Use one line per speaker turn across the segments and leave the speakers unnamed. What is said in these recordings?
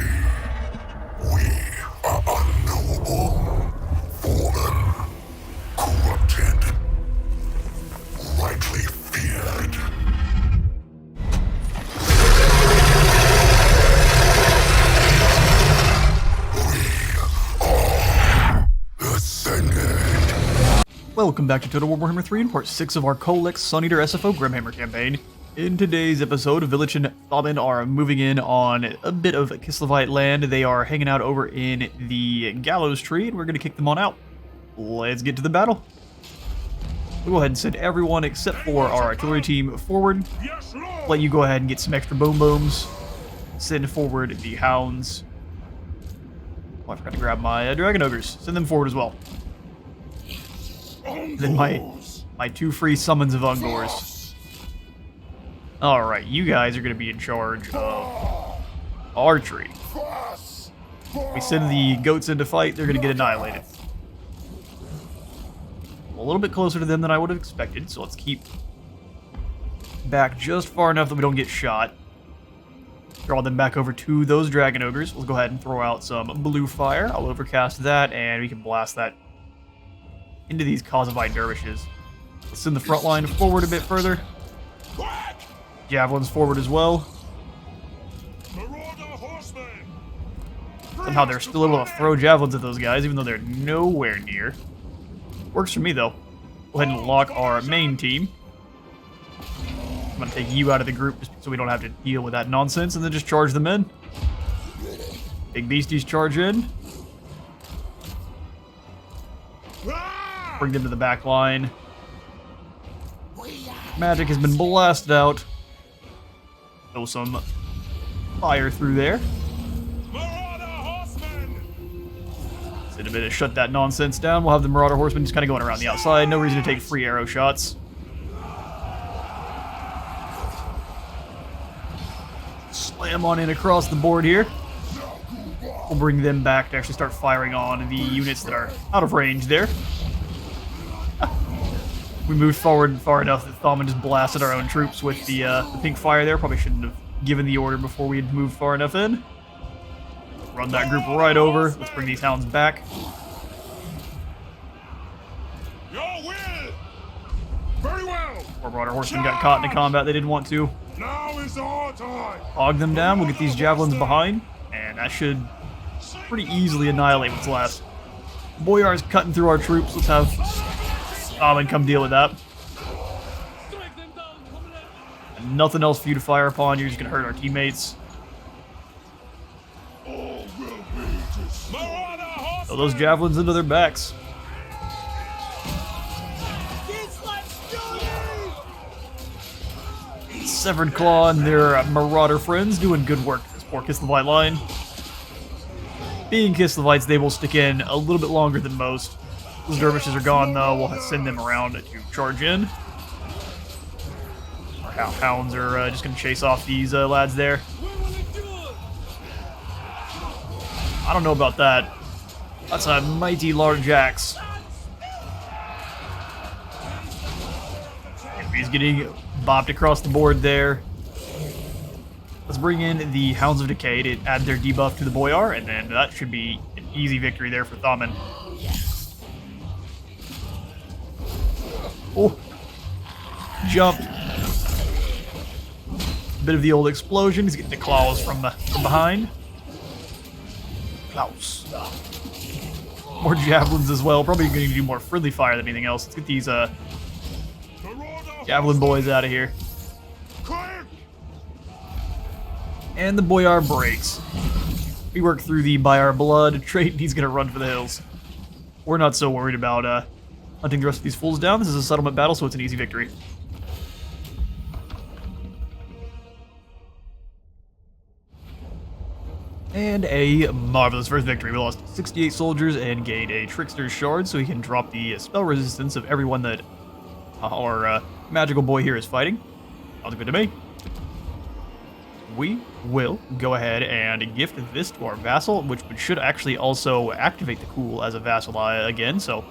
We are unknowable, fallen, corrupted, rightly feared. We are ascended.
Welcome back to Total War Warhammer 3 and part 6 of our Kholek Suneater SFO Grimhammer campaign. In today's episode, Village and Thamen are moving in on a bit of Kislevite land. They are hanging out over in the Gallows Tree, and we're going to kick them on out. Let's get to the battle. We'll go ahead and send everyone except for our artillery team forward. Let you go ahead and get some extra boom booms. Send forward the hounds. Oh, I forgot to grab my dragon ogres. Send them forward as well. Then my two free summons of Ungors. Alright, you guys are going to be in charge of archery. We send the goats into fight, they're going to get annihilated. A little bit closer to them than I would have expected, so let's keep back just far enough that we don't get shot. Draw them back over to those dragon ogres. We'll go ahead and throw out some blue fire. I'll overcast that, and we can blast that into these Kozovite dervishes. Let's send the front line forward a bit further. Javelins forward as well. Somehow they're still able to throw javelins at those guys, even though they're nowhere near. Works for me, though. Go ahead and lock our main team. I'm going to take you out of the group just so we don't have to deal with that nonsense, and then just charge them in. Big beasties charge in. Bring them to the back line. Magic has been blasted out. Throw some fire through there. Send a bit to shut that nonsense down. We'll have the Marauder Horsemen just kind of going around the outside. No reason to take free arrow shots. Slam on in across the board here. We'll bring them back to actually start firing on the units that are out of range there. We moved forward far enough that Thamen just blasted our own troops with the pink fire there. Probably shouldn't have given the order before we had moved far enough in. Run that group right over. Let's bring these hounds back.
Your will. Very well.
Our Marauder Horsemen got caught in a combat they didn't want to.
Now is our time.
Hog them down. We'll get these javelins behind, and that should pretty easily annihilate what's left. Boyar's cutting through our troops. Let's have Thamen come deal with that. And nothing else for you to fire upon. You're just going to hurt our teammates. Throw those javelins into their backs. Severed Claw and their Marauder friends doing good work for this poor Kislevite line. Being Kislevites, they will stick in a little bit longer than most. Those dervishes are gone, though. We'll send them around to charge in. Our hounds are just going to chase off these lads there. I don't know about that. That's a mighty large axe. He's getting bopped across the board there. Let's bring in the Hounds of Decay to add their debuff to the Boyar, and then that should be an easy victory there for Thamen. Oh, jumped. Bit of the old explosion. He's getting the claws from behind. Klaus. More javelins as well. Probably going to do more friendly fire than anything else. Let's get these javelin boys out of here. And the Boyar breaks. We work through the by our blood trait, and he's going to run for the hills. We're not so worried about hunting the rest of these fools down. This is a settlement battle, so it's an easy victory. And a marvelous first victory. We lost 68 soldiers and gained a Trickster's Shard, so we can drop the spell resistance of everyone that our magical boy here is fighting. Sounds good to me. We will go ahead and gift this to our vassal, which should actually also activate the cool as a vassal again, so...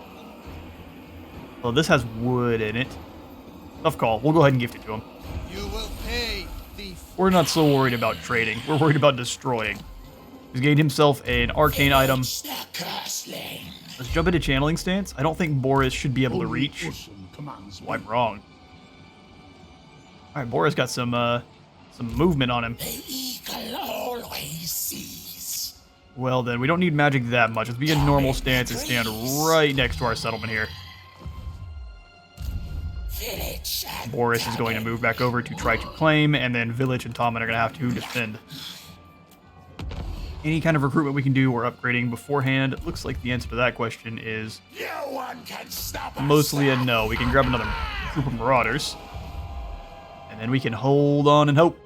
Well, this has wood in it. Tough call. We'll go ahead and gift it to him.
You will pay, thief.
We're not so worried about trading. We're worried about destroying. He's gained himself an arcane item.
The curseling.
Let's jump into channeling stance. I don't think Boris should be able to reach.
Commands
Oh, I'm wrong. All right, Boris got some movement on him.
The eagle always sees.
Well then, we don't need magic that much. Let's be in normal stance and stand right next to our settlement here.
Village and
Boris is going to move back over to try to claim, and then Village and Tommen are going to have to defend. Any kind of recruitment we can do or upgrading beforehand, it looks like the answer to that question is
no one can stop us.
mostly a no. We can grab another group of marauders, and then we can hold on and hope.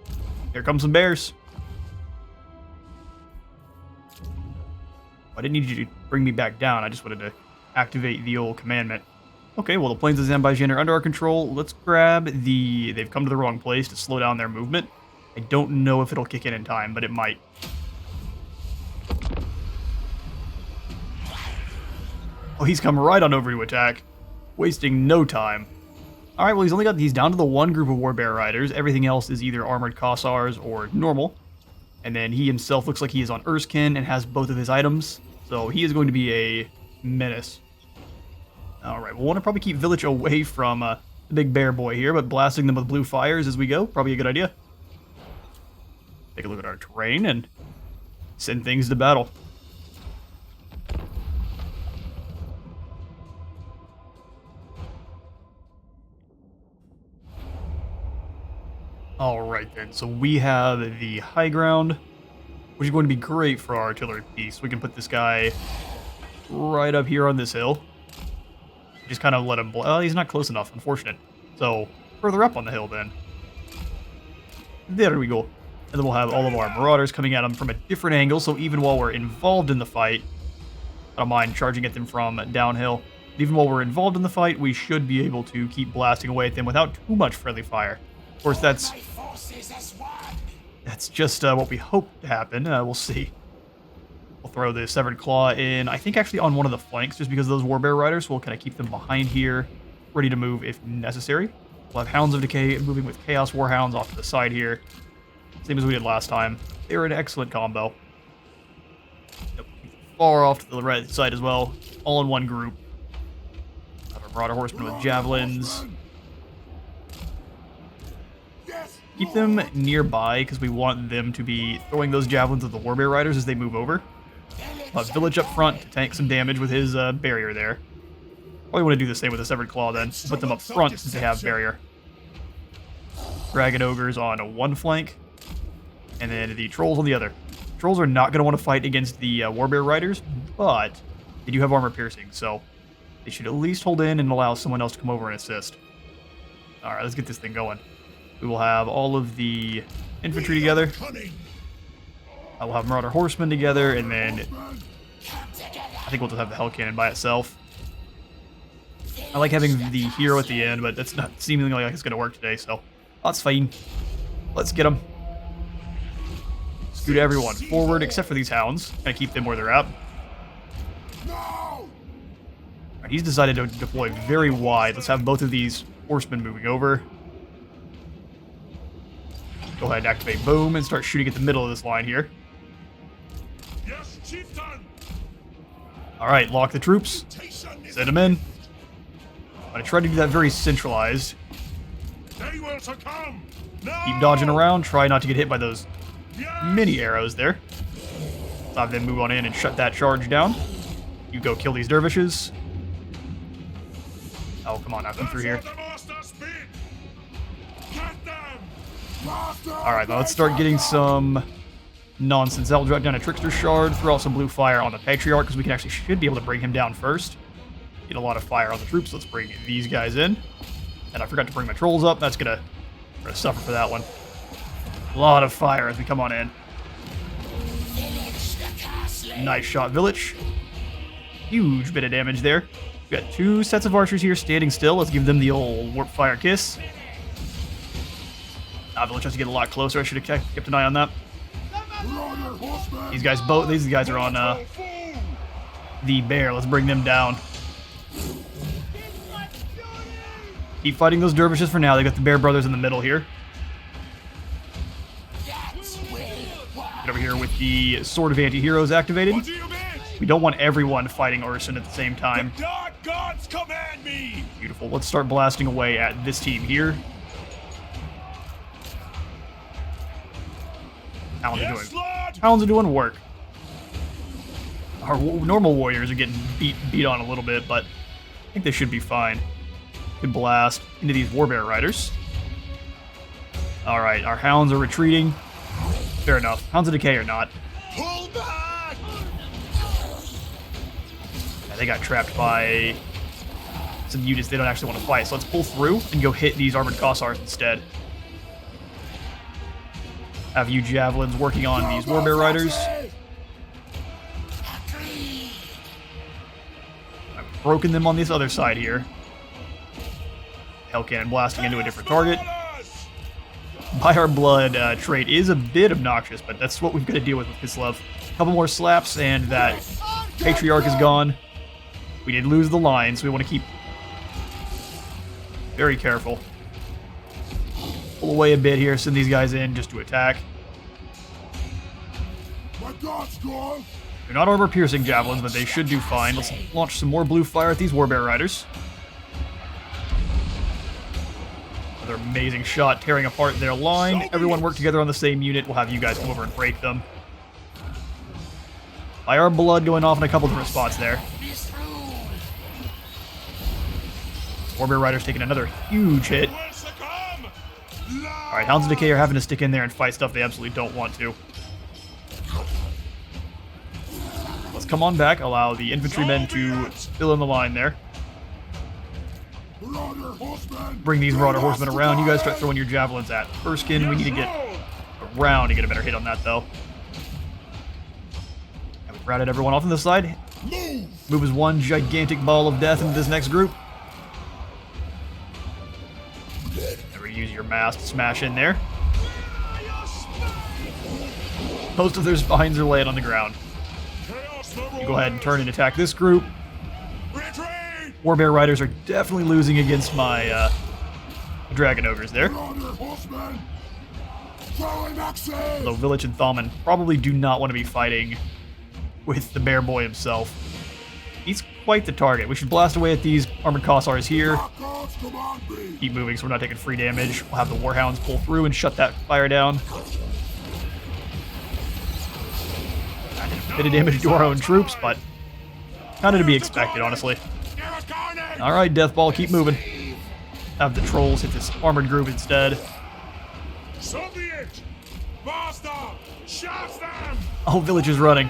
Here come some bears. I didn't need you to bring me back down. I just wanted to activate the old commandment. Okay, well, the plains of Zanbaijin are under our control. Let's grab the... They've come to the wrong place to slow down their movement. I don't know if it'll kick in time, but it might. Oh, he's come right on over to attack, wasting no time. All right, well, he's down to the one group of warbear riders. Everything else is either armored Kossars or normal. And then he himself looks like he is on Erskine and has both of his items. So he is going to be a menace. All right, we'll want to probably keep Village away from the big bear boy here, but blasting them with blue fires as we go, probably a good idea. Take a look at our terrain and send things to battle. Alright then, so we have the high ground, which is going to be great for our artillery piece. We can put this guy right up here on this hill. Just kind of let him... Well, he's not close enough, unfortunate. So, further up on the hill then. There we go. And then we'll have all of our marauders coming at him from a different angle, so even while we're involved in the fight, I don't mind charging at them from downhill. Even while we're involved in the fight, we should be able to keep blasting away at them without too much friendly fire. Of course, that's just what we hope to happen. We'll see. We'll throw the Severed Claw in, I think actually on one of the flanks, just because of those Warbear Riders. We'll kind of keep them behind here, ready to move if necessary. We'll have Hounds of Decay moving with Chaos Warhounds off to the side here. Same as we did last time. They were an excellent combo. Yep. Far off to the right side as well, all in one group. Have our Marauder Horsemen with Javelins. Keep them nearby, because we want them to be throwing those javelins at the Warbear Riders as they move over. Village up front to tank some damage with his barrier there. Probably want to do the same with the Severed Claw then. Put them up front since they have barrier. Dragon Ogres on one flank, and then the Trolls on the other. Trolls are not going to want to fight against the Warbear Riders, but they do have armor piercing, so they should at least hold in and allow someone else to come over and assist. Alright, let's get this thing going. We will have all of the infantry together. I will have Marauder Horsemen together, and then I think we'll just have the Hell Cannon by itself. I like having the hero at the end, but that's not seemingly like it's going to work today, so that's fine. Let's get them. Scoot everyone forward, except for these Hounds. Kind of keep them where they're at. Right, he's decided to deploy very wide. Let's have both of these Horsemen moving over. Go ahead and activate Boom and start shooting at the middle of this line here.
Yes, Chieftain.
Alright, lock the troops. Send them in. I'm going to try to do that very centralized.
They will succumb. No!
Keep dodging around. Try not to get hit by those mini arrows there. Let's have them move on in and shut that charge down. You go kill these dervishes. Oh, come on, I've come through here. Alright, now let's start getting some nonsense. I'll drop down a Trickster Shard, throw out some blue fire on the Patriarch, because we should be able to bring him down first. Get a lot of fire on the troops. Let's bring these guys in. And I forgot to bring my Trolls up. That's gonna suffer for that one. A lot of fire as we come on in. Nice shot, Village. Huge bit of damage there. We've got two sets of archers here standing still. Let's give them the old Warp Fire Kiss. Village has to get a lot closer. I should have kept an eye on that. These guys are on the bear. Let's bring them down. Keep fighting those dervishes for now. They got the bear brothers in the middle here. Gonna over here with the Sword of Anti-Heroes activated.
What do you mean?
We don't want everyone fighting Urson at the same time.
Dark gods command me!
Beautiful. Let's start blasting away at this team here. Hounds are
Yes, Lord!
Hounds are doing work. Our normal warriors are getting beat on a little bit, but I think they should be fine. Can blast into these Warbear Riders. Alright, our Hounds are retreating. Fair enough. Hounds of Decay are not.
Pull back!
Yeah, they got trapped by some units they don't actually want to fight, so let's pull through and go hit these Armored Kossars instead. Have you Javelins working on these Warbear Riders. I've broken them on this other side here. Hell Cannon blasting into a different target. By Our Blood trait is a bit obnoxious, but that's what we've got to deal with Kislev. A couple more slaps, and that Patriarch is gone. We did lose the line, so we want to keep very careful. Pull away a bit here, send these guys in just to attack.
My God's gone.
They're not armor-piercing javelins, but they should do fine. Let's launch some more blue fire at these Warbear Riders. Another amazing shot, tearing apart their line. Everyone work together on the same unit. We'll have you guys come over and break them. By Our Blood going off in a couple different spots there. Warbear Riders taking another huge hit. Alright, Hounds of Decay are having to stick in there and fight stuff they absolutely don't want to. Let's come on back, allow the infantrymen to fill in the line there. Bring these Marauder Horsemen around. You guys start throwing your javelins at Erskine. We need to get around to get a better hit on that, though. And we've routed everyone off on this side. Move as one gigantic ball of death into this next group. Never use your mass to smash in there. Most of their spines are laying on the ground. You go ahead and turn and attack this group. Warbear Riders are definitely losing against my Dragon Ogres there. Although Village and Thalman probably do not want to be fighting with the Bear Boy himself. He's quite the target. We should blast away at these Armored Kossars here. Keep moving so we're not taking free damage. We'll have the Warhounds pull through and shut that fire down. A bit of damage to our own troops, but kind of to be expected, honestly. Alright, Deathball, keep moving. Have the trolls hit this armored group instead. Oh, Village is running.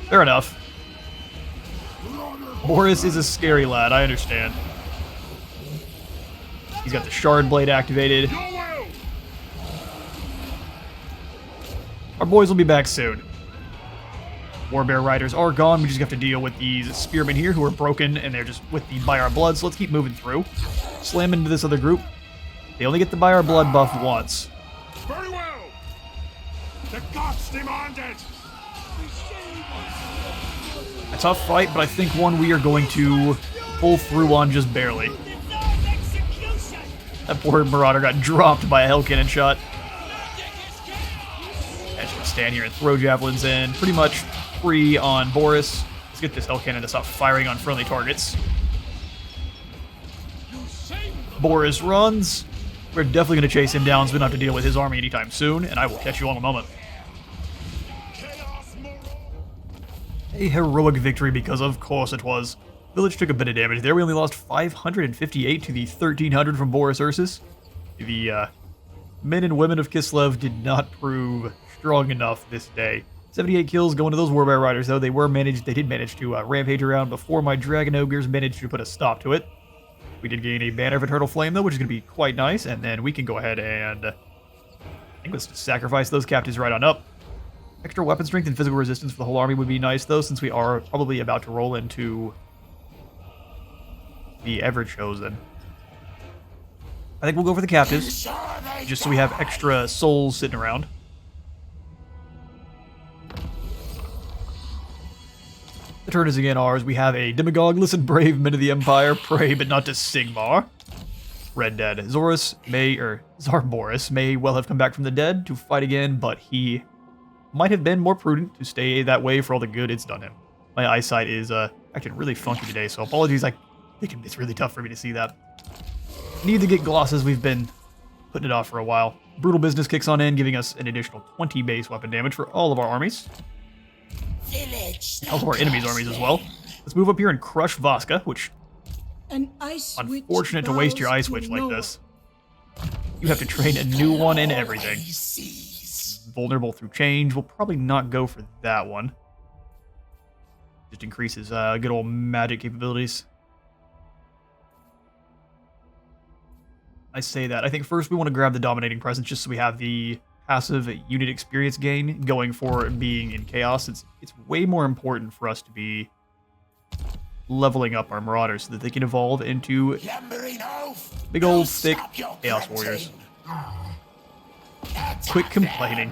Fair enough. Boris is a scary lad, I understand. He's got the Shard Blade activated. Our boys will be back soon. Warbear Riders are gone. We just have to deal with these Spearmen here who are broken, and they're just with the By Our Blood, so let's keep moving through. Slam into this other group. They only get the By Our Blood buff once.
Very well. The gods demand it.
A tough fight, but I think one we are going to pull through on just barely. That poor Marauder got dropped by a Hell Cannon shot. I just gonna stand here and throw javelins in. Pretty much free on Boris. Let's get this Hell Cannon to stop firing on friendly targets. Boris runs. We're definitely going to chase him down so we don't have to deal with his army anytime soon, and I will catch you all in a moment. A heroic victory, because of course it was. Village took a bit of damage there. We only lost 558 to the 1300 from Boris Ursus. The men and women of Kislev did not prove strong enough this day. 78 kills going to those Warbear Riders, though. They did manage to rampage around before my Dragon Ogres managed to put a stop to it. We did gain a Banner of Eternal Flame, though, which is going to be quite nice, and then we can go ahead and I think let's just sacrifice those captives right on up. Extra weapon strength and physical resistance for the whole army would be nice, though, since we are probably about to roll into the Ever-Chosen. I think we'll go for the captives, just so we have extra souls sitting around. The turn is again ours. We have a Demagogue. Listen, brave men of the Empire, pray but not to Sigmar. Red Dead. Czar Boris may well have come back from the dead to fight again, but he might have been more prudent to stay that way for all the good it's done him. My eyesight is acting really funky today, so apologies. It's really tough for me to see that. Need to get glosses. We've been putting it off for a while. Brutal business kicks on in, giving us an additional 20 base weapon damage for all of our armies. All of our enemies' armies as well. Let's move up here and crush Vaska, which... Unfortunate to waste your eye switch like this. You have to train a new one and everything. Vulnerable through change. We'll probably not go for that one. Just increases good old magic capabilities. I say that. I think first we want to grab the Dominating Presence just so we have the passive unit experience gain going for being in Chaos. It's way more important for us to be leveling up our Marauders so that they can evolve into big old thick Chaos Warriors. Quit complaining.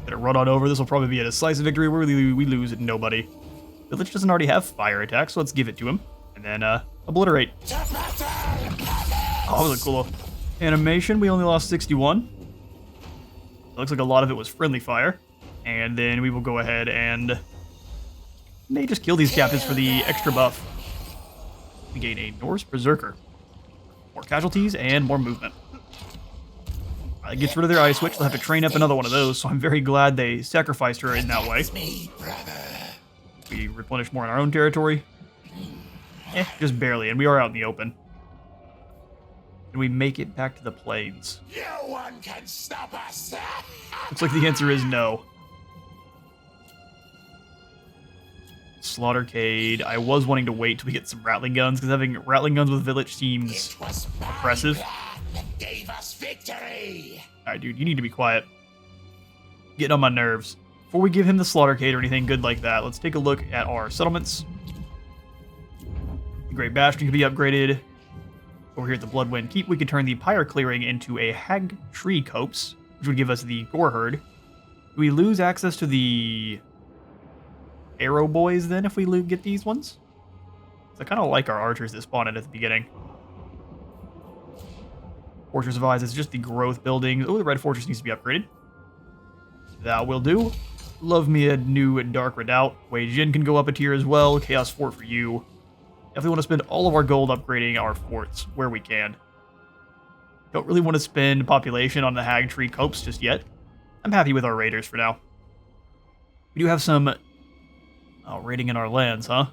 Gonna run on over. This will probably be a decisive victory where we lose nobody. Village doesn't already have fire attack, so let's give it to him. And then obliterate. Oh, that was a cool animation. We only lost 61. It looks like a lot of it was friendly fire. And then we will go ahead and may just kill these captives for the extra buff. We gain a Norse Berserker. More casualties and more movement. It gets rid of their eye switch. They'll have to train up another one of those, so I'm very glad they sacrificed her in that way. We replenish more in our own territory. Just barely, and we are out in the open. And we make it back to the plains.
No one can stop us.
Looks like the answer is no. Slaughtercade. I was wanting to wait till we get some rattling guns, because having rattling guns with village seems oppressive.
Gave us victory.
Alright, dude, you need to be quiet. Getting on my nerves. Before we give him the Slaughtercade or anything good like that, let's take a look at our settlements. The Great Bastion can be upgraded. Over here at the Bloodwind Keep, we can turn the Pyre Clearing into a Hag Tree Copse, which would give us the Gore Herd. Do we lose access to the Arrow Boys then if we get these ones? I kind of like our archers that spawned at the beginning. Fortress of Eyes is just the growth building. Oh, the Red Fortress needs to be upgraded. That will do. Love me a new Dark Redoubt. Wei Jin can go up a tier as well. Chaos Fort for you. Definitely want to spend all of our gold upgrading our forts where we can. Don't really want to spend population on the Hag Tree Copse just yet. I'm happy with our raiders for now. We do have some raiding in our lands, huh?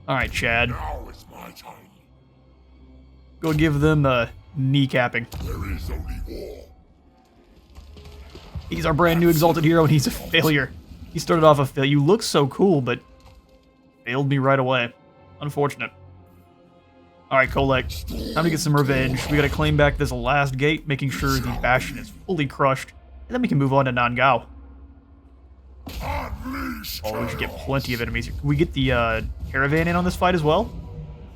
Alright, Chad.
Now is my time.
Go give them kneecapping.
There is only war.
He's our brand new exalted hero and he's a failure. He started off a failure. You look so cool, but failed me right away. Unfortunate. Alright, Kholek. Time to get some revenge. We gotta claim back this last gate, making sure the Bastion is fully crushed. And then we can move on to Nangao. Oh, we should get plenty of enemies here. Can we get the caravan in on this fight as well?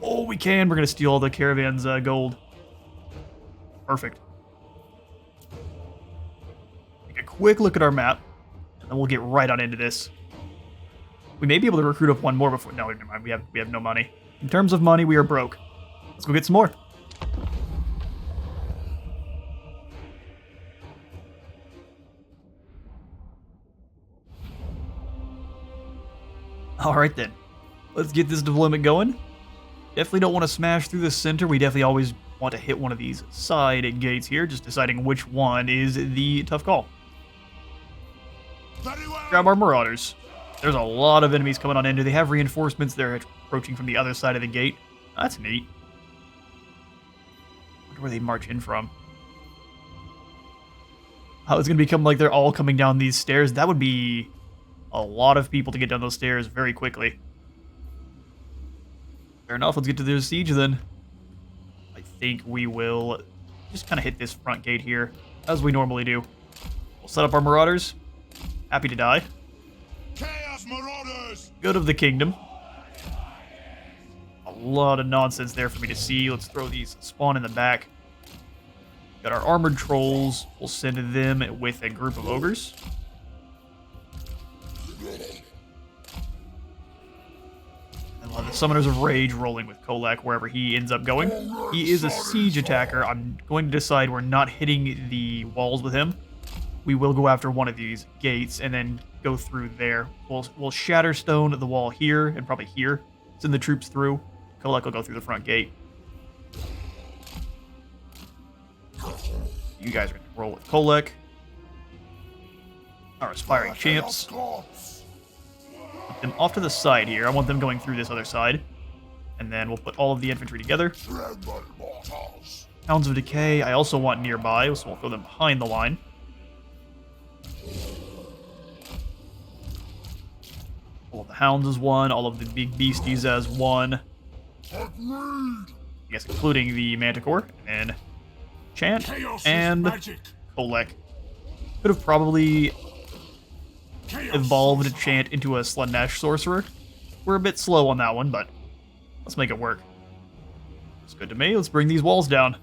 Oh, we can. We're gonna steal all the caravan's gold. Perfect. Take a quick look at our map, and then we'll get right on into this. We may be able to recruit up one more before... No, never mind. We have no money. In terms of money, we are broke. Let's go get some more. Alright then. Let's get this deployment going. Definitely don't want to smash through the center. We definitely always want to hit one of these side gates here. Just deciding which one is the tough call. Grab our Marauders. There's a lot of enemies coming on in. Do they have reinforcements? They're approaching from the other side of the gate. That's neat. Wonder where they march in from. How it's going to become like they're all coming down these stairs. That would be a lot of people to get down those stairs very quickly. Fair enough. Let's get to the siege then. I think we will just kind of hit this front gate here, as we normally do. We'll set up our Marauders. Happy to die.
Chaos Marauders!
Good of the kingdom. A lot of nonsense there for me to see. Let's throw these spawn in the back. Got our armored trolls. We'll send them with a group of ogres. And we'll have the Summoners of Rage rolling with Kholek wherever he ends up going. He is a siege attacker. I'm going to decide we're not hitting the walls with him. we will go after one of these gates and then go through there. We'll shatter stone the wall here and probably here. Send the troops through. Kholek will go through the front gate. You guys are going to roll with Kholek. Our aspiring champs. Put them off to the side here. I want them going through this other side. And then we'll put all of the infantry together. Hounds of Decay, I also want nearby, so we'll throw them behind the line. All of the hounds as one, all of the big beasties as one. I guess including the Manticore, and Chant, and Kholek. Could have probably evolved Chant into a Sludnesh Sorcerer. We're a bit slow on that one, but let's make it work. It's good to me. Let's bring these walls down.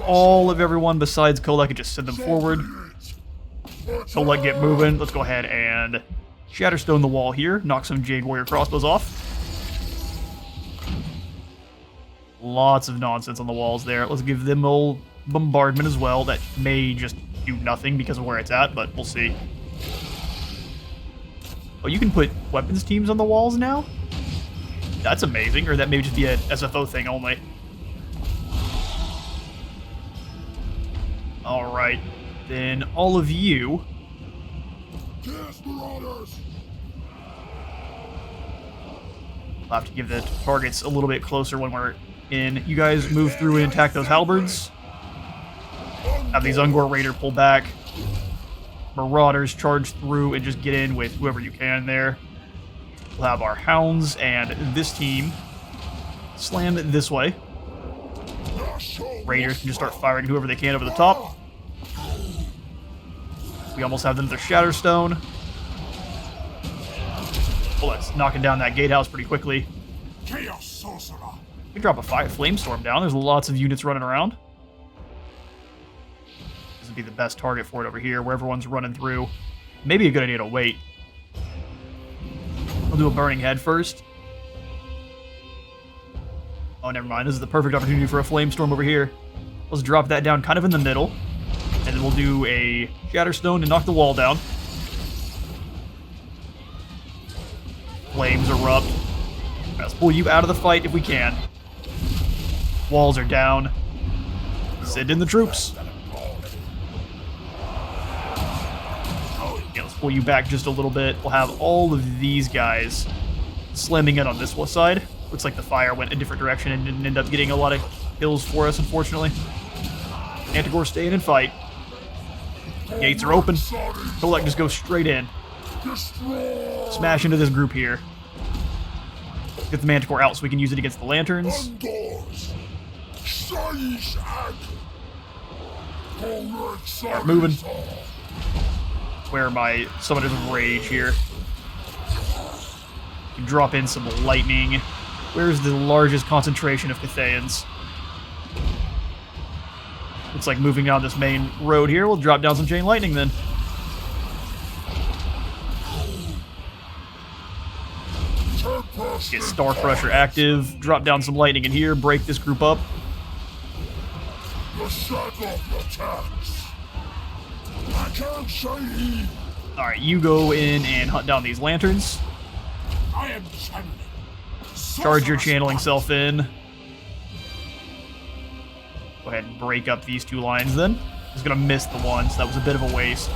All of everyone besides Kholek and just send them forward. Kholek, get moving. Let's go ahead and Shatterstone the wall here. Knock some Jade Warrior crossbows off. Lots of nonsense on the walls there. Let's give them old bombardment as well. That may just do nothing because of where it's at, but we'll see. Oh, you can put weapons teams on the walls now? That's amazing. Or that may just be a SFO thing only. Alright. Then all of you... I'll have to give the targets a little bit closer when we're in. You guys move through and attack those halberds. Have these Ungor Raider pull back. Marauders charge through and just get in with whoever you can there. We'll have our hounds and this team slam it this way. Raiders can just start firing whoever they can over the top. We almost have them to Shatterstone. Well, that's knocking down that gatehouse pretty quickly.
Chaos Sorcerer.
We drop a flamestorm down. There's lots of units running around. This would be the best target for it over here, where everyone's running through. Maybe a good idea to wait. I'll do a burning head first. Oh, never mind. This is the perfect opportunity for a flamestorm over here. Let's drop that down kind of in the middle. And then we'll do a Shatterstone to knock the wall down. Flames erupt. Let's pull you out of the fight if we can. Walls are down. Send in the troops. Yeah, let's pull you back just a little bit. We'll have all of these guys slamming in on this one side. Looks like the fire went a different direction and didn't end up getting a lot of kills for us, unfortunately. Manticore staying and fight. Gates are open. Kholek just goes straight in. Smash into this group here. Get the Manticore out so we can use it against the lanterns. Start moving. Where are my Summoners of Rage here? Drop in some lightning. Where's the largest concentration of Cathayans? Looks like moving down this main road here. We'll drop down some chain lightning then. Get Star Crusher active. Drop down some lightning in here. Break this group up. Alright, you go in and hunt down these lanterns.
I am channeling.
Charge your channeling self in. Go ahead and break up these two lines then. I was going to miss the one, so that was a bit of a waste.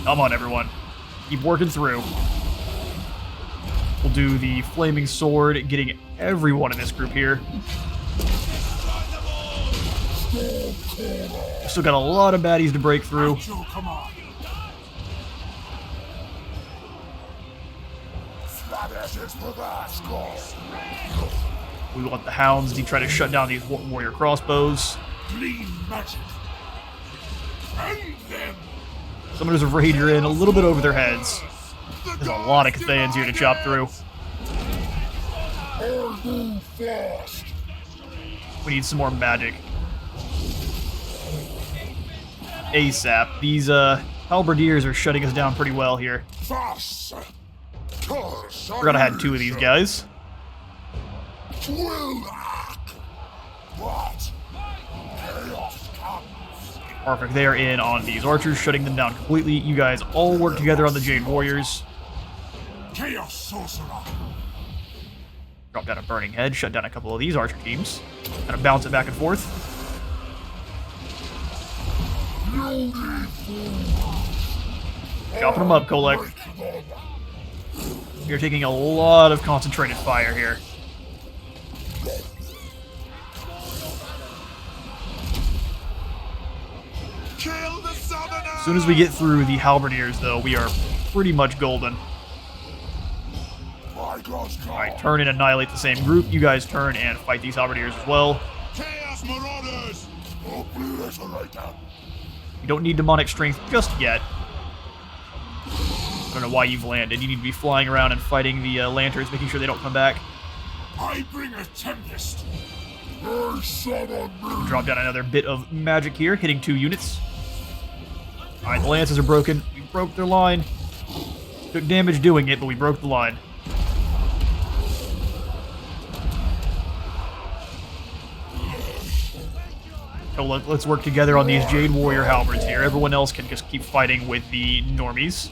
Come on, everyone. Keep working through. We'll do the Flaming Sword, getting everyone in this group here. Still got a lot of baddies to break through.
Come on.
We want the hounds to try to shut down these warrior crossbows.
Clean magic. End them.
Summoners of Rage are in a little bit over their heads. There's a lot of Cathayans here to chop through. We need some more magic. ASAP. These halberdiers are shutting us down pretty well here. Forgot I had two of these guys. Perfect. They are in on these archers, shutting them down completely. You guys all work together on the Jade Warriors.
Chaos Sorcerer.
Drop down a Burning Head, shut down a couple of these archer teams. Kind of bounce it back and forth. Chopping them up, Kholek. You're taking a lot of concentrated fire here.
Kill the summoner!
As soon as we get through the halberdiers, though, we are pretty much golden. Alright, turn and annihilate the same group. You guys turn and fight these halberdiers as well.
Chaos Marauders!
You don't need demonic strength just yet. I don't know why you've landed. You need to be flying around and fighting the lanterns, making sure they don't come back.
I bring a tempest.
Drop down another bit of magic here, hitting 2 units. Alright, the lances are broken. We broke their line. Took damage doing it, but we broke the line. So let's work together on these Jade Warrior halberds here. Everyone else can just keep fighting with the normies.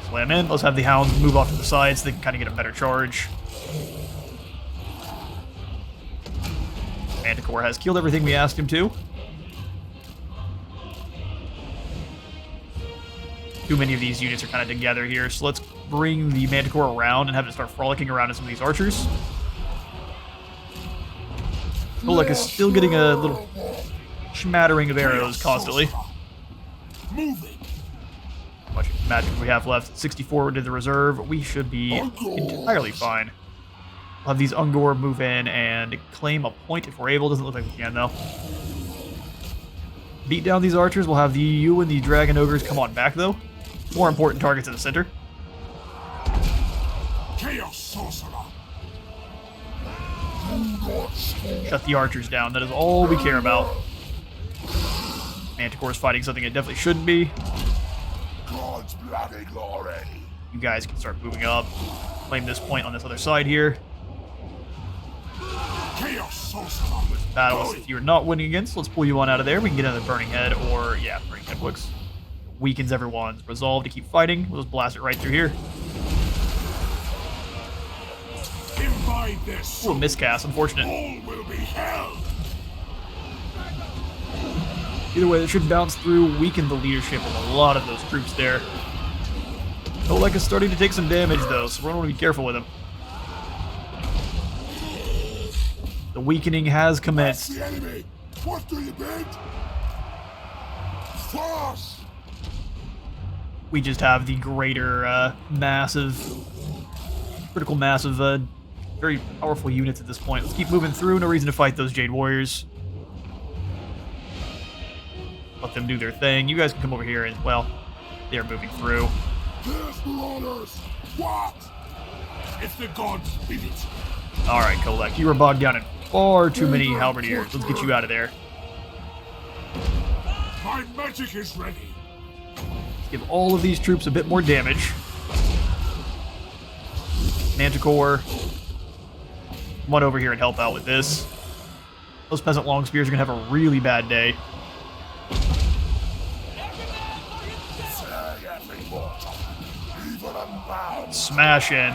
Slam in. Let's have the hounds move off to the sides so they can kind of get a better charge. Manticore has killed everything we asked him to. Too many of these units are kind of together here, so let's bring the Manticore around and have it start frolicking around in some of these archers. Kholek is still getting a little smattering of arrows constantly.
Moving.
How much magic we have left? 64 to the reserve. We should be entirely fine. We'll have these Ungor move in and claim a point if we're able. Doesn't look like we can, though. Beat down these archers. We'll have you and the Dragon Ogres come on back, though. More important targets in the center.
Chaos Sorcerer.
Shut the archers down. That is all we care about. Manticore is fighting something it definitely shouldn't be.
God's bloody glory!
You guys can start moving up. Claim this point on this other side here.
Chaos Sorcerer.
Battles if you're not winning against. Let's pull you on out of there. We can get another Burning Head or, yeah, Burning Head works. Weakens everyone's resolve to keep fighting. We'll just blast it right through here.
Invite this.
Ooh, a miscast, unfortunate.
All will be hell.
Either way, it should bounce through, weaken the leadership of a lot of those troops there. Kholek is starting to take some damage, though, so we're going to want to be careful with him. The weakening has commenced.
The enemy! What do you bid? Fast!
We just have the greater, critical mass of very powerful units at this point. Let's keep moving through. No reason to fight those Jade Warriors. Let them do their thing. You guys can come over here and, well, they're moving through.
There's marauders! What?
If the gods bid it.
Alright, Kholek, you were bogged down in far too many halberdiers. Let's get you out of there.
My magic is ready.
Give all of these troops a bit more damage. Manticore, come on over here and help out with this. Those peasant long spears are gonna have a really bad day. Smash in.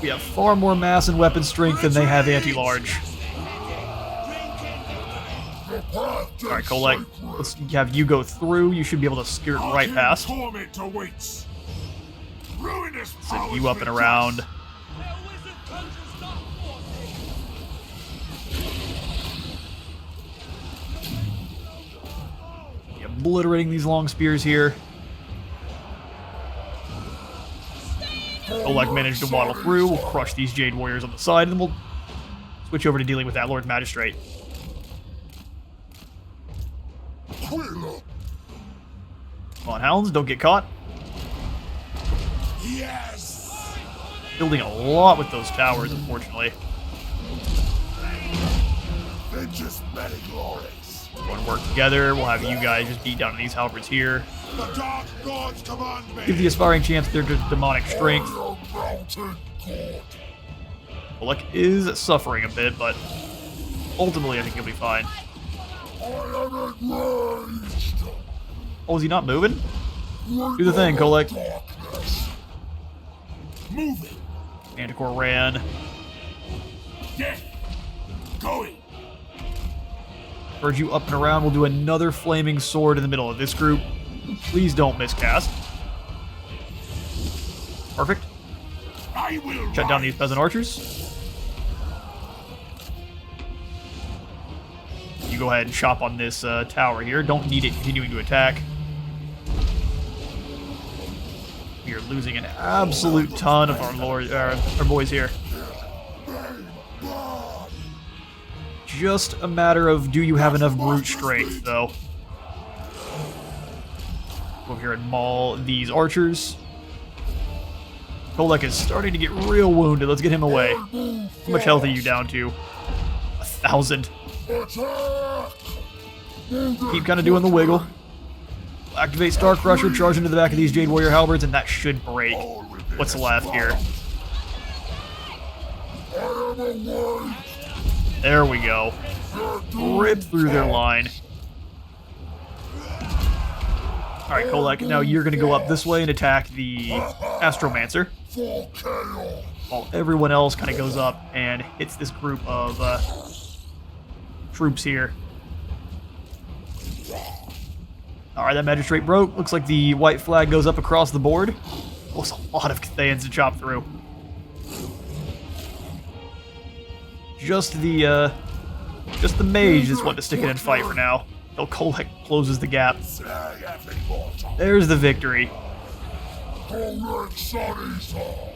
We have far more mass and weapon strength than they have anti-large. Alright, Kholek, let's have you go through. You should be able to skirt right past.
Torment awaits. Ruinous
Set you up and around. Obliterating these long spears here. Kholek managed to waddle through. We'll crush these Jade Warriors on the side, and then we'll switch over to dealing with that Lord Magistrate. Come on, hounds, don't get caught.
Yes!
Building a lot with those towers, unfortunately.
They're just many glories.
Everyone work together. We'll have you guys just beat down these halberds here.
The dark gods command me!
Give the aspiring chance their demonic strength. Kholek is suffering a bit, but ultimately I think he'll be fine.
I am enraged.
Oh, is he not moving? Do the thing, Kholek.
Darkness.
Moving.
Manticore ran.
Death. Going.
Urge you up and around. We'll do another flaming sword in the middle of this group. Please don't miscast. Perfect.
I will
Shut down
rise.
these peasant archers. You go ahead and chop on this tower here. Don't need it continuing to attack. We are losing an absolute ton of our boys here. Just a matter of, do you have enough brute strength, though? Go over here and maul these archers. Kholek is starting to get real wounded. Let's get him away. How much health are you down to? 1,000.
Attack.
Keep kind of doing the wiggle. Activate Star Crusher, charge into the back of these Jade Warrior Halberds, and that should break what's left here.
I am awake.
There we go. Rip through their line. Alright, Kholek, now you're going to go up this way and attack the Astromancer,
For chaos.
while everyone else kind of goes up and hits this group of troops here. Alright, that magistrate broke. Looks like the white flag goes up across the board. Oh, it's a lot of Cathayans to chop through. Just the mage is wanting to stick it and fight for now. Until Kholek closes the gap. There's the victory.
Kholek Suneater.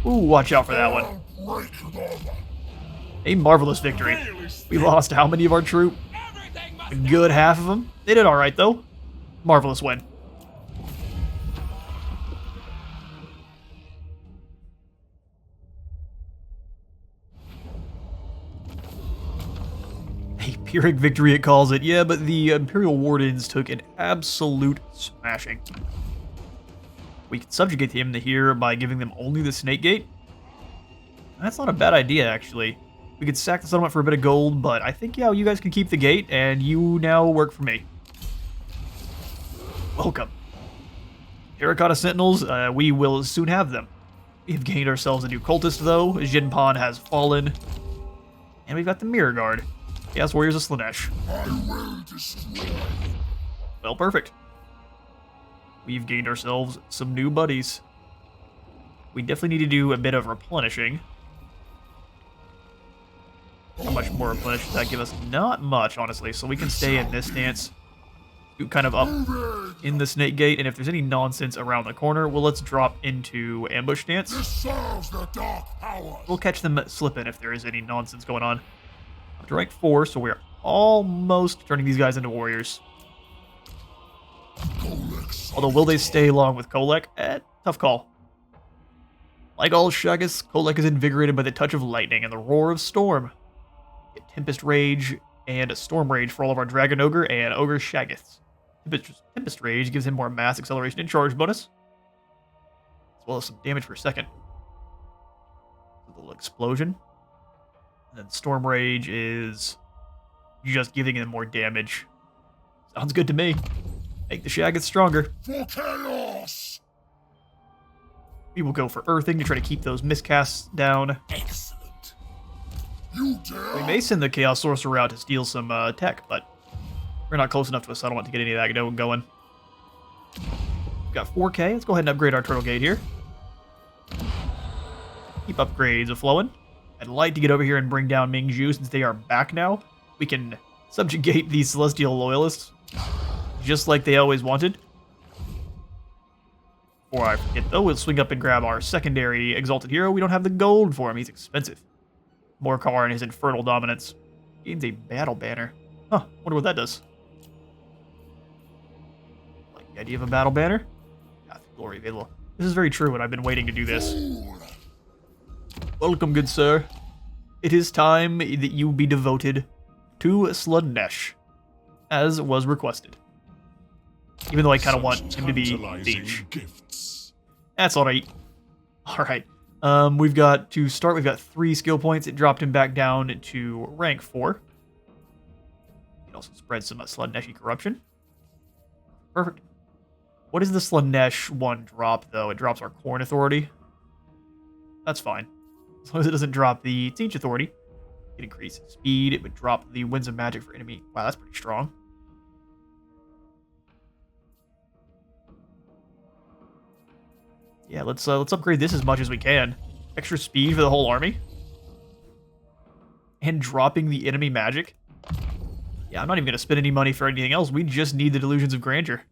Ooh, watch out for that one.
Break them.
A marvelous victory. We lost how many of our troop? A good half of them. They did alright, though. Marvelous win. A Pyrrhic victory, it calls it. Yeah, but the Imperial Wardens took an absolute smashing. We can subjugate him here by giving them only the Snake Gate. That's not a bad idea, actually. We could sack the settlement for a bit of gold, but I think, yeah, you guys can keep the gate, and you now work for me. Welcome. Terracotta Sentinels, we will soon have them. We have gained ourselves a new cultist, though. Jinpan has fallen. And we've got the Mirror Guard. Chaos Warriors of Slanesh.
I will destroy.
Well, perfect. We've gained ourselves some new buddies. We definitely need to do a bit of replenishing. How much more replenish does that give us? Not much, honestly. So we can stay in this stance. Do kind of up in the Snake Gate, and if there's any nonsense around the corner, well, let's drop into ambush stance.
This serves the dark powers.
We'll catch them slipping if there is any nonsense going on. Up to rank 4, so we're almost turning these guys into warriors. Although, will they stay long with Kholek? Tough call. Like all Shaggus, Kholek is invigorated by the touch of lightning and the roar of storm. Get Tempest Rage and Storm Rage for all of our Dragon Ogre and Ogre Shaggoths. Tempest Rage gives him more mass acceleration and charge bonus, as well as some damage per second. A little explosion. And then Storm Rage is just giving him more damage. Sounds good to me. Make the Shaggoths stronger.
For chaos.
We will go for Earthing to try to keep those miscasts down.
Excellent. You dare.
We may send the Chaos Sorcerer out to steal some tech, but we're not close enough to a settlement to get any of that going. We've got 4K. Let's go ahead and upgrade our Turtle Gate here. Keep upgrades flowing. I'd like to get over here and bring down Mingzhu since they are back now. We can subjugate these Celestial Loyalists, just like they always wanted. Before I forget, though, we'll swing up and grab our secondary Exalted Hero. We don't have the gold for him. He's expensive. Morcar and his Infernal Dominance. Gains a Battle Banner. Huh, wonder what that does. Like the idea of a Battle Banner? God, glory available. This is very true, and I've been waiting to do this. Welcome, good sir. It is time that you be devoted to Slanesh, as was requested. Even though I kind of want him to be Siege.
Gifts.
That's alright. Alright. We've got 3 skill points. It dropped him back down to rank 4. also spread some Slaaneshi corruption. Perfect. What does the Slaanesh one drop, though? It drops our Corn Authority. That's fine. As long as it doesn't drop the Teach Authority. It increases speed. It would drop the Winds of Magic for enemy. Wow, that's pretty strong. Yeah, let's upgrade this as much as we can. Extra speed for the whole army. And dropping the enemy magic. Yeah, I'm not even going to spend any money for anything else. We just need the Delusions of Grandeur.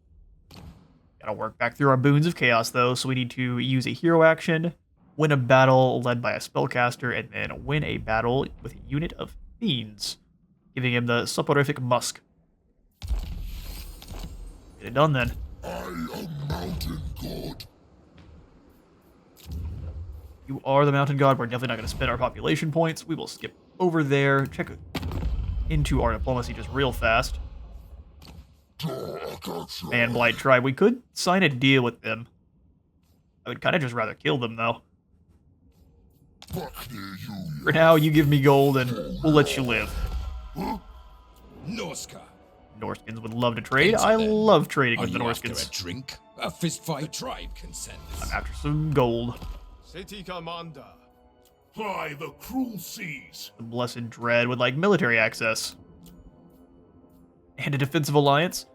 Gotta work back through our Boons of Chaos, though, so we need to use a hero action, win a battle led by a spellcaster, and then win a battle with a unit of Fiends, giving him the Soporific Musk. Get it done, then.
I am Mountain God.
You are the Mountain God. We're definitely not going to spend our population points. We will skip over there, check into our diplomacy just real fast. Man Blight Tribe. We could sign a deal with them. I would kind of just rather kill them, though. For now, you give me gold and we'll let you live.
Norska.
Norskins would love to trade. I love trading with the
After a
Norskins.
drink? A fist fight? The tribe consents.
I'm after some gold.
City commander.
By the cruel seas.
The Blessed Dread would like military access. And a defensive alliance.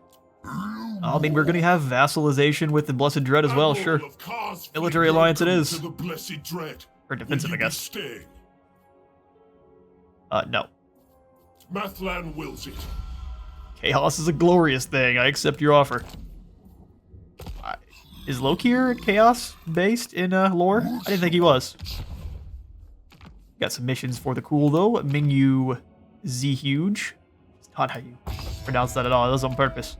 I mean, we're going to have vassalization with the Blessed Dread as well, sure. Military alliance it is.
To the Blessed Dread.
Or defensive, I guess.
Staying?
No.
Mathlan wills it.
Chaos is a glorious thing. I accept your offer. Is Lokir chaos-based in lore? I didn't think he was. Got some missions for the cool, though. Mingyu Z-Huge. It's not how you pronounce that at all. That was on purpose.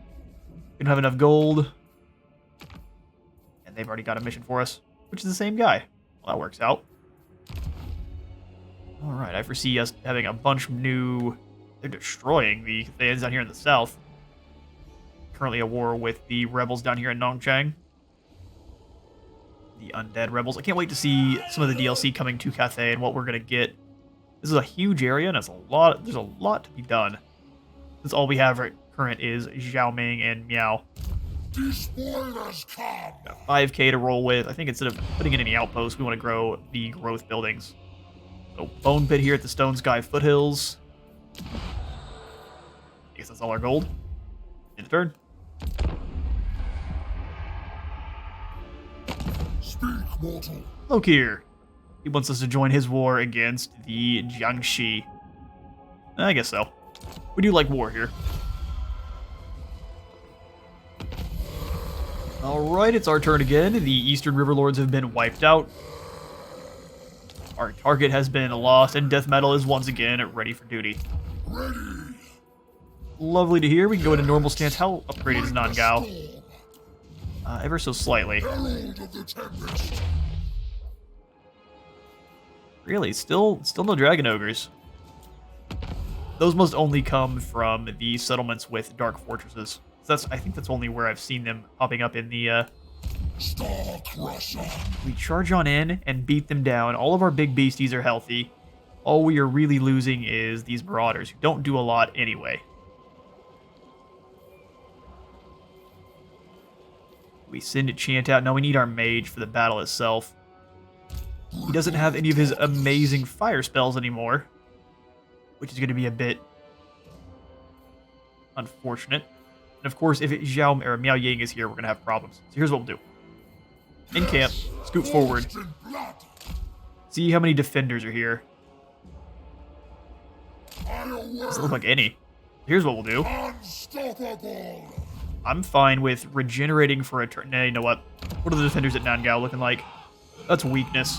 We don't have enough gold. And they've already got a mission for us, which is the same guy. Well, that works out. Alright, I foresee us having a bunch of new... They're destroying the Thans down here in the south. Currently at war with the rebels down here in Nongchang. The undead rebels. I can't wait to see some of the DLC coming to Cathay and what we're going to get. This is a huge area, and there's a lot to be done. Since all we have right current is Xiaoming and Miao.
The spoilers come.
Got 5k to roll with. I think instead of putting in any outposts, we want to grow the growth buildings. So Bone Pit here at the Stone Sky Foothills. I guess that's all our gold. In the turn.
Speak, mortal.
Lokir. He wants us to join his war against the Jiangxi. I guess so. We do like war here. Alright, it's our turn again. The Eastern Riverlords have been wiped out. Our target has been lost, and Death Metal is once again ready for duty.
Ready.
Lovely to hear. We can go into normal stance. How upgraded is Nangao? Ever so slightly.
Herald of the Tempest.
Really? Still no Dragon Ogres. Those must only come from the settlements with Dark Fortresses. I think that's only where I've seen them popping up in the,
Star Crusher.
We charge on in and beat them down. All of our big beasties are healthy. All we are really losing is these Marauders, who don't do a lot anyway. We send a chant out. Now we need our mage for the battle itself. He doesn't have any of his amazing fire spells anymore, which is going to be a bit unfortunate. And of course, if Zhao or Miao Ying is here, we're going to have problems. So here's what we'll do. In camp, scoot forward. See how many defenders are here. Doesn't look like any. Here's what we'll do.
Unstoppable.
I'm fine with regenerating for a turn. Nah, you know what? What are the defenders at Nangao looking like? That's weakness.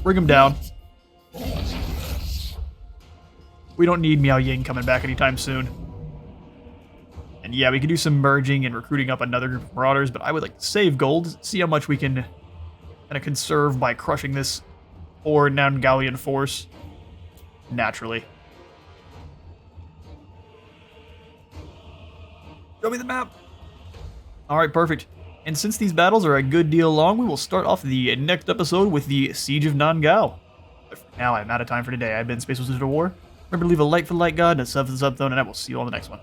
Bring them down. We don't need Miao Ying coming back anytime soon. And yeah, we could do some merging and recruiting up another group of Marauders, but I would like to save gold, see how much we can kind of conserve by crushing this poor Nangaoian force naturally. Show me the map. Alright, perfect. And since these battles are a good deal long, we will start off the next episode with the Siege of Nangao. But for now, I'm out of time for today. I've been Space Wizard of War. Remember to leave a like for the like god and a sub for the sub zone, and I will see you on the next one.